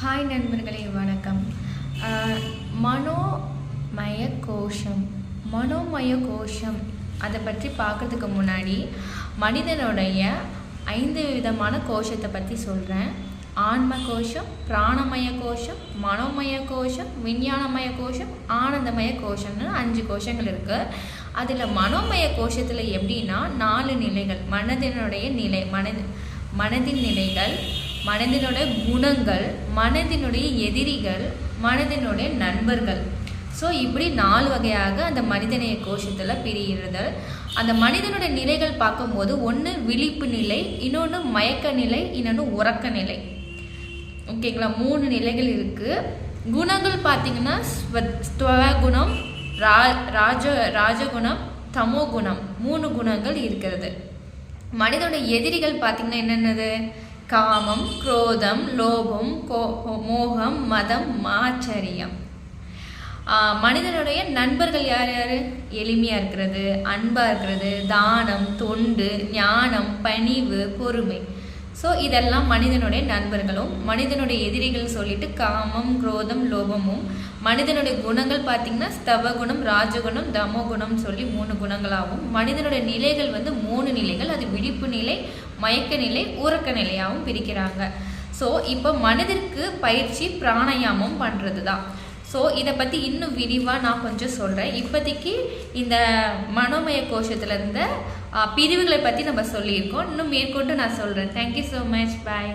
Hi நண்பர்களே, வணக்கம். மனோமய கோஷம் அதை பற்றி பார்க்குறதுக்கு முன்னாடி மனிதனுடைய 5 விதமான கோஷத்தை பற்றி சொல்கிறேன். ஆன்ம கோஷம், பிராணமய கோஷம், மனோமய கோஷம், விஞ்ஞானமய கோஷம், ஆனந்தமய கோஷம்னு 5 கோஷங்கள் இருக்குது. அதில் மனோமய கோஷத்தில் எப்படின்னா 4 நிலைகள். மனதினுடைய நிலை, மனதின் நிலைகள், மனதினுடைய குணங்கள், மனதினுடைய எதிரிகள், மனதினுடைய நண்பர்கள். ஸோ இப்படி 4 வகையாக அந்த மனிதநேய கோஷத்தில் பிரிகிறது. அந்த மனிதனுடைய நிலைகள் பார்க்கும்போது ஒன்று விழிப்பு நிலை, இன்னொன்று மயக்க நிலை, இன்னொன்று உறக்க நிலை. ஓகேங்களா? 3 நிலைகள் இருக்குது. குணங்கள் பார்த்தீங்கன்னா ஸ்வகுணம், ராஜகுணம், தமோ குணம், 3 குணங்கள் இருக்கிறது. மனிதனுடைய எதிரிகள் பார்த்தீங்கன்னா என்னென்னது? காமம், குரோதம், லோபம், மோகம், மதம், மாச்சரியம். மனிதனுடைய நண்பர்கள் யார் யார்? எளிமையாக இருக்கிறது, அன்பாக இருக்கிறது, தானம், தொண்டு, ஞானம், பணிவு, பொறுமை. ஸோ இதெல்லாம் மனிதனுடைய நண்பர்களும். மனிதனுடைய எதிரிகள் சொல்லிட்டு காமம், குரோதம், லோபமும். மனிதனுடைய குணங்கள் பார்த்திங்கன்னா ஸ்தவகுணம், ராஜகுணம், தமோகுணம் சொல்லி 3 குணங்களாகவும். மனிதனுடைய நிலைகள் 3 நிலைகள். அது விழிப்பு நிலை, மயக்க நிலை, உறக்க நிலையாகவும் பிரிக்கிறாங்க. ஸோ இப்போ மனதிற்கு பயிற்சி பிராணாயாமம் பண்ணுறது தான். ஸோ இதை பற்றி இன்னும் விரிவாக நான் கொஞ்சம் சொல்கிறேன். இப்போதைக்கு இந்த மனோமய கோஷத்தில் இருந்த பிரிவுகளை பற்றி நம்ம சொல்லியிருக்கோம். இன்னும் மேற்கொண்டு நான் சொல்கிறேன். Thank you so much. பாய்.